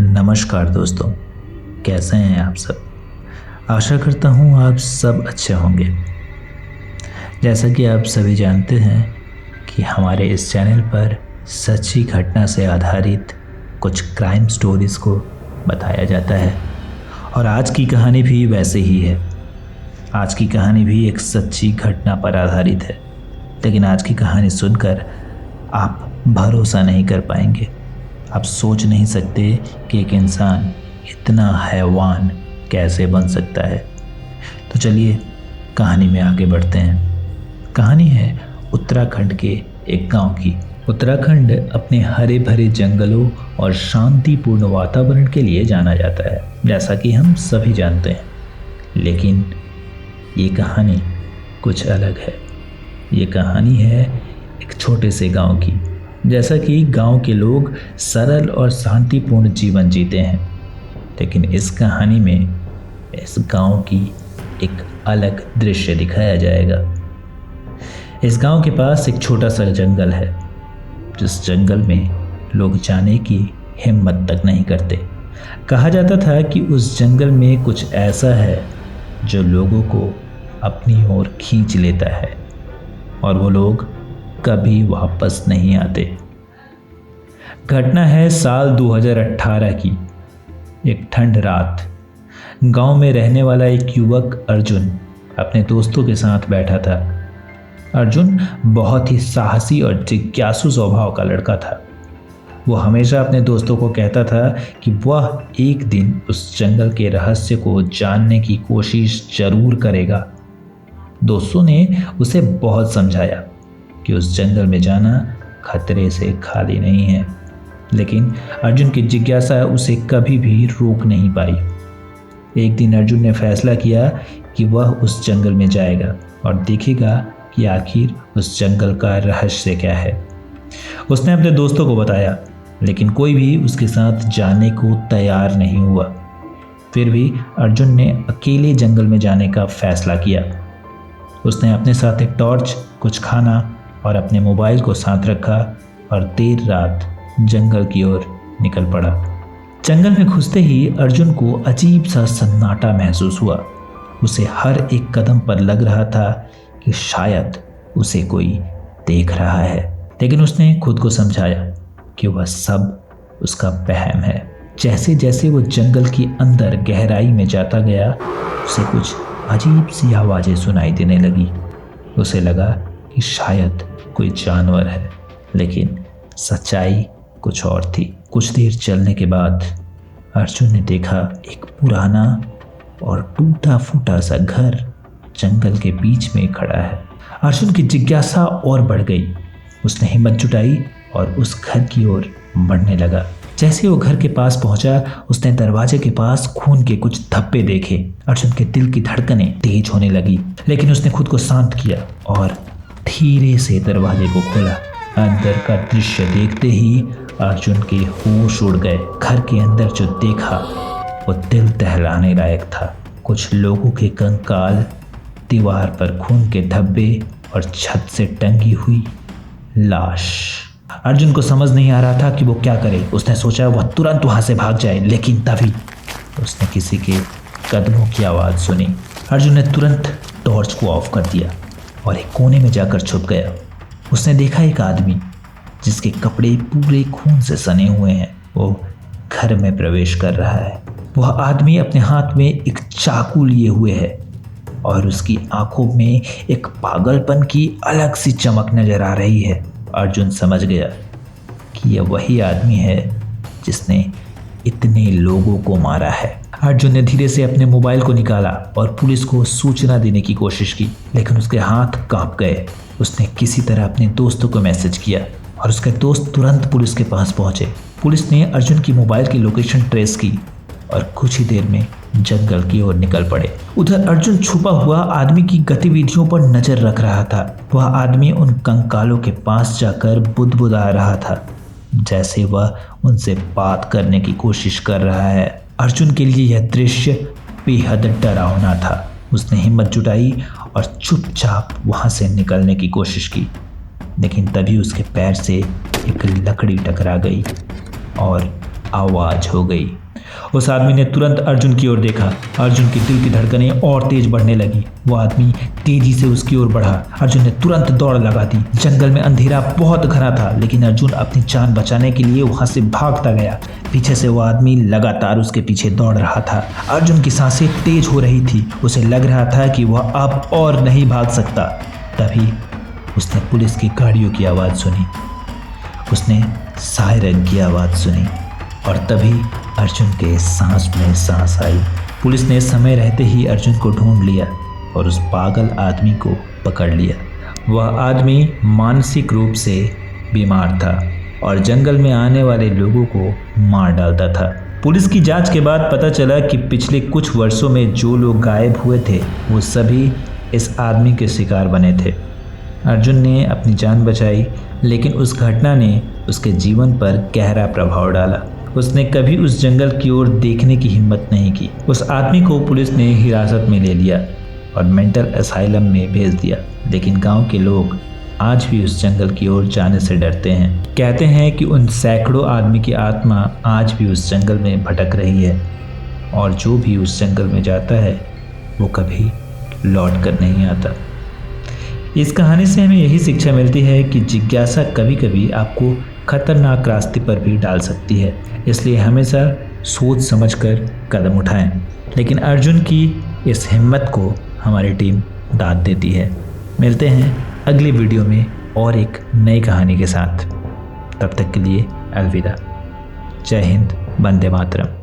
नमस्कार दोस्तों, कैसे हैं आप सब। आशा करता हूँ आप सब अच्छे होंगे। जैसा कि आप सभी जानते हैं कि हमारे इस चैनल पर सच्ची घटना से आधारित कुछ क्राइम स्टोरीज को बताया जाता है और आज की कहानी भी वैसे ही है। आज की कहानी भी एक सच्ची घटना पर आधारित है, लेकिन आज की कहानी सुनकर आप भरोसा नहीं कर पाएंगे। आप सोच नहीं सकते कि एक इंसान इतना हैवान कैसे बन सकता है। तो चलिए कहानी में आगे बढ़ते हैं। कहानी है उत्तराखंड के एक गांव की। उत्तराखंड अपने हरे भरे जंगलों और शांतिपूर्ण वातावरण के लिए जाना जाता है, जैसा कि हम सभी जानते हैं। लेकिन ये कहानी कुछ अलग है। ये कहानी है एक छोटे से गांव की। जैसा कि गांव के लोग सरल और शांतिपूर्ण जीवन जीते हैं, लेकिन इस कहानी में इस गांव की एक अलग दृश्य दिखाया जाएगा। इस गांव के पास एक छोटा सा जंगल है, जिस जंगल में लोग जाने की हिम्मत तक नहीं करते। कहा जाता था कि उस जंगल में कुछ ऐसा है जो लोगों को अपनी ओर खींच लेता है और वो लोग कभी वापस नहीं आते। घटना है साल 2018 की। एक ठंड रात गांव में रहने वाला एक युवक अर्जुन अपने दोस्तों के साथ बैठा था। अर्जुन बहुत ही साहसी और जिज्ञासु स्वभाव का लड़का था। वो हमेशा अपने दोस्तों को कहता था कि वह एक दिन उस जंगल के रहस्य को जानने की कोशिश जरूर करेगा। दोस्तों ने उसे बहुत समझाया कि उस जंगल में जाना खतरे से खाली नहीं है, लेकिन अर्जुन की जिज्ञासा उसे कभी भी रोक नहीं पाई। एक दिन अर्जुन ने फैसला किया कि वह उस जंगल में जाएगा और देखेगा कि आखिर उस जंगल का रहस्य क्या है। उसने अपने दोस्तों को बताया, लेकिन कोई भी उसके साथ जाने को तैयार नहीं हुआ। फिर भी अर्जुन ने अकेले जंगल में जाने का फैसला किया। उसने अपने साथ एक टॉर्च, कुछ खाना और अपने मोबाइल को साथ रखा और देर रात जंगल की ओर निकल पड़ा। जंगल में घुसते ही अर्जुन को अजीब सा सन्नाटा महसूस हुआ। उसे हर एक कदम पर लग रहा था कि शायद उसे कोई देख रहा है, लेकिन उसने खुद को समझाया कि वह सब उसका वहम है। जैसे जैसे वो जंगल के अंदर गहराई में जाता गया, उसे कुछ अजीब सी आवाज़ें सुनाई देने लगी। उसे लगा कि शायद कोई जानवर है, लेकिन सच्चाई कुछ और थी। कुछ देर चलने के बाद अर्जुन ने देखा एक पुराना और टूटा फूटा सा घर जंगल के बीच में खड़ा है। अर्जुन की जिज्ञासा और बढ़ गई। उसने हिम्मत जुटाई और उस घर की ओर बढ़ने लगा। जैसे वो घर के पास पहुंचा, उसने दरवाजे के पास खून के कुछ धब्बे देखे। अर्जुन के दिल की धड़कनें तेज होने लगी, लेकिन उसने खुद को शांत किया और धीरे से दरवाजे को खोला। अंदर का दृश्य देखते ही अर्जुन के होश उड़ गए। घर के अंदर जो देखा वो दिल दहलाने लायक था। कुछ लोगों के कंकाल, दीवार पर खून के धब्बे और छत से टंगी हुई लाश। अर्जुन को समझ नहीं आ रहा था कि वो क्या करे। उसने सोचा वह तुरंत वहां से भाग जाए, लेकिन तभी उसने किसी के कदमों की आवाज़ सुनी। अर्जुन ने तुरंत टॉर्च को ऑफ कर दिया और एक कोने में जाकर छुप गया। उसने देखा एक आदमी जिसके कपड़े पूरे खून से सने हुए हैं, वो घर में प्रवेश कर रहा है। वह आदमी अपने हाथ में एक चाकू लिए हुए है और उसकी आंखों में एक पागलपन की अलग सी चमक नजर आ रही है। अर्जुन समझ गया कि यह वही आदमी है जिसने इतने लोगों को मारा है। अर्जुन ने धीरे से अपने मोबाइल को निकाला और पुलिस को सूचना देने की कोशिश की, लेकिन उसके हाथ कांप गए। उसने किसी तरह अपने दोस्तों को मैसेज किया और उसके दोस्त तुरंत पुलिस के पास पहुंचे। पुलिस ने अर्जुन की मोबाइल की लोकेशन ट्रेस की और कुछ ही देर में जंगल की ओर निकल पड़े। उधर अर्जुन छुपा हुआ आदमी की गतिविधियों पर नजर रख रहा था। वह आदमी उन कंकालों के पास जाकर बुदबुदा रहा था, जैसे वह उनसे बात करने की कोशिश कर रहा है। अर्जुन के लिए यह दृश्य बेहद डरावना था। उसने हिम्मत जुटाई और चुपचाप वहां से निकलने की कोशिश की, लेकिन तभी उसके पैर से एक लकड़ी टकरा गई और आवाज हो गई। उस आदमी ने तुरंत अर्जुन की ओर देखा। अर्जुन के दिल की धड़कनें और तेज बढ़ने लगी। वो आदमी तेजी से उसकी ओर बढ़ा। अर्जुन ने तुरंत दौड़ लगा दी। जंगल में अंधेरा बहुत घना था, लेकिन अर्जुन अपनी जान बचाने के लिए वहां से भागता गया। पीछे से वो आदमी लगातार उसके पीछे दौड़ रहा था। अर्जुन की सांसें तेज हो रही थी। उसे लग रहा था कि वह अब और नहीं भाग सकता। तभी उसने पुलिस की गाड़ियों की आवाज़ सुनी। उसने सायरन की आवाज़ सुनी और तभी अर्जुन के सांस में सांस आई। पुलिस ने समय रहते ही अर्जुन को ढूंढ लिया और उस पागल आदमी को पकड़ लिया। वह आदमी मानसिक रूप से बीमार था और जंगल में आने वाले लोगों को मार डालता था। पुलिस की जांच के बाद पता चला कि पिछले कुछ वर्षों में जो लोग गायब हुए थे वो सभी इस आदमी के शिकार बने थे। अर्जुन ने अपनी जान बचाई, लेकिन उस घटना ने उसके जीवन पर गहरा प्रभाव डाला। उसने कभी उस जंगल की ओर देखने की हिम्मत नहीं की। उस आदमी को पुलिस ने हिरासत में ले लिया और मेंटल असाइलम में भेज दिया, लेकिन गांव के लोग आज भी उस जंगल की ओर जाने से डरते हैं। कहते हैं कि उन सैकड़ों आदमी की आत्मा आज भी उस जंगल में भटक रही है और जो भी उस जंगल में जाता है वो कभी लौट कर नहीं आता। इस कहानी से हमें यही शिक्षा मिलती है कि जिज्ञासा कभी कभी आपको खतरनाक रास्ते पर भी डाल सकती है, इसलिए हमेशा सोच समझकर कदम उठाएं। लेकिन अर्जुन की इस हिम्मत को हमारी टीम दाद देती है। मिलते हैं अगली वीडियो में और एक नई कहानी के साथ। तब तक के लिए अलविदा। जय हिंद, वंदे मातरम।